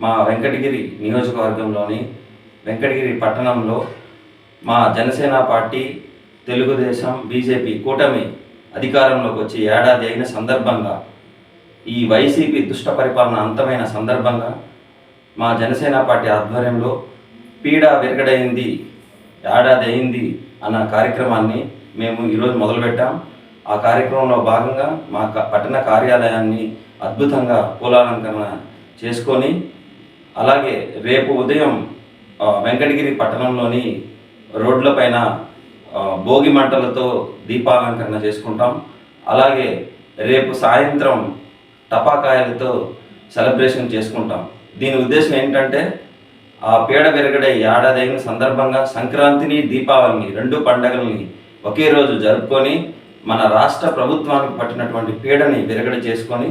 మా వెంకటగిరి నియోజకవర్గంలోని వెంకటగిరి పట్టణంలో మా జనసేన పార్టీ, తెలుగుదేశం, బీజేపీ కూటమి అధికారంలోకి వచ్చి ఏడాది అయిన సందర్భంగా, ఈ వైసీపీ దుష్ట పరిపాలన అంతమైన సందర్భంగా మా జనసేన పార్టీ ఆధ్వర్యంలో పీడ విరగడైంది, ఏడాది అయింది అన్న కార్యక్రమాన్ని మేము ఈరోజు మొదలుపెట్టాం. ఆ కార్యక్రమంలో భాగంగా మా పట్టణ కార్యాలయాన్ని అద్భుతంగా పూలాలంకరణ చేసుకొని, అలాగే రేపు ఉదయం వెంకటగిరి పట్టణంలోని రోడ్లపైన భోగి మంటలతో దీపాలంకరణ చేసుకుంటాం. అలాగే రేపు సాయంత్రం టపాకాయలతో సెలబ్రేషన్ చేసుకుంటాం. దీని ఉద్దేశం ఏంటంటే, ఆ పీడ విరగడే ఏడాది అయిన సందర్భంగా సంక్రాంతిని, దీపావళిని, రెండు పండుగల్ని ఒకే రోజు జరుపుకొని మన రాష్ట్ర ప్రభుత్వానికి పట్టినటువంటి పీడని విరగడ చేసుకొని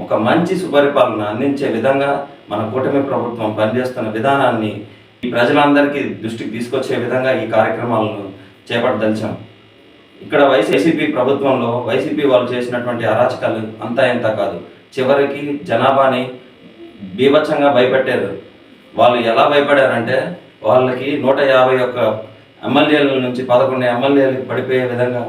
ఒక మంచి సుపరిపాలన అందించే విధంగా మన కూటమి ప్రభుత్వం పనిచేస్తున్న విధానాన్ని ఈ ప్రజలందరికీ దృష్టికి తీసుకొచ్చే విధంగా ఈ కార్యక్రమాలను చేపట్టదలిచాం. ఇక్కడ వైసీపీ ప్రభుత్వంలో వైసీపీ వాళ్ళు చేసినటువంటి అరాచకాలు అంతా ఇంత కాదు. చివరికి జనాభాని బీభత్సంగా భయపెట్టారు. వాళ్ళు ఎలా భయపడారంటే, వాళ్ళకి 151 ఎమ్మెల్యేల నుంచి 11 ఎమ్మెల్యేలకు పడిపోయే విధంగా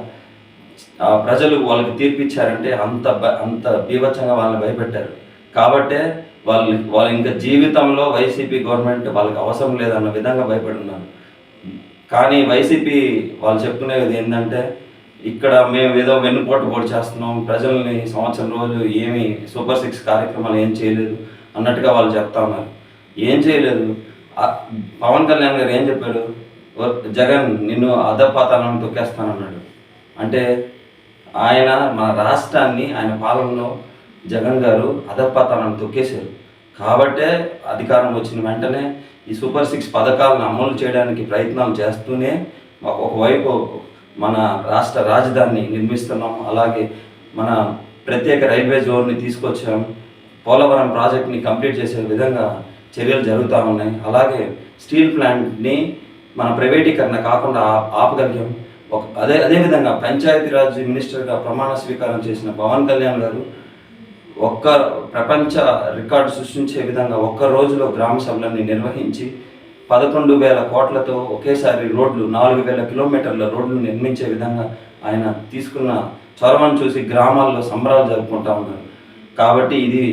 ప్రజలు వాళ్ళకి తీర్పిచ్చారంటే అంత బీభత్సంగా వాళ్ళని భయపెట్టారు. కాబట్టే వాళ్ళు ఇంకా జీవితంలో వైసీపీ గవర్నమెంట్ వాళ్ళకి అవసరం లేదన్న విధంగా భయపడి ఉన్నారు. కానీ వైసీపీ వాళ్ళు చెప్పుకునేది ఏంటంటే, ఇక్కడ మేము ఏదో వెన్నుపోటు పొడి చేస్తున్నాం, ప్రజల్ని సంవత్సరం రోజులు ఏమి సూపర్ 6 కార్యక్రమాలు ఏం చేయలేదు అన్నట్టుగా వాళ్ళు చెప్తా ఉన్నారు. ఏం చేయలేదు. పవన్ కళ్యాణ్ గారు ఏం చెప్పాడు? జగన్ నిన్ను అధపాతాలను తొక్కేస్తానన్నాడు. అంటే ఆయన మన రాష్ట్రాన్ని, ఆయన పాలనలో జగన్ గారు అధపాతాలను తొక్కేశారు. కాబట్టే అధికారం వచ్చిన వెంటనే ఈ సూపర్ 6 పథకాలను అమలు చేయడానికి ప్రయత్నాలు చేస్తూనే ఒకవైపు మన రాష్ట్ర రాజధానిని నిర్మిస్తున్నాం, అలాగే మన ప్రత్యేక రైల్వే జోన్ని తీసుకొచ్చాం, పోలవరం ప్రాజెక్ట్ని కంప్లీట్ చేసే విధంగా చర్యలు జరుగుతూ ఉన్నాయి. అలాగే స్టీల్ ప్లాంట్ని మన ప్రైవేటీకరణ కాకుండా ఆపగలిగాం. అదేవిధంగా పంచాయతీరాజ్ మినిస్టర్గా ప్రమాణ స్వీకారం చేసిన పవన్ కళ్యాణ్ గారు ప్రపంచ రికార్డు సృష్టించే విధంగా ఒక్క రోజులో గ్రామ సభలన్నీ నిర్వహించి 11,000 కోట్లతో ఒకేసారి రోడ్లు 4,000 కిలోమీటర్ల రోడ్లు నిర్మించే విధంగా ఆయన తీసుకున్న చొరవను చూసి గ్రామాల్లో సంబరాలు జరుపుకుంటా ఉన్నారు. కాబట్టి ఇది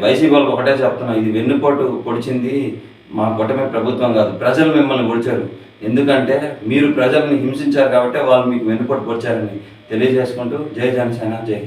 వైసీపీ వాళ్ళకి ఒకటే చెప్తున్నా, ఇది వెన్నుపోటు పొడిచింది మా కూటమి ప్రభుత్వం కాదు, ప్రజలు మిమ్మల్ని పొడిచారు. ఎందుకంటే మీరు ప్రజల్ని హింసించారు కాబట్టి వాళ్ళు మీకు వెన్నుపోటు పొడిచారని తెలియజేసుకుంటూ జై జనసేన, జై హింద్.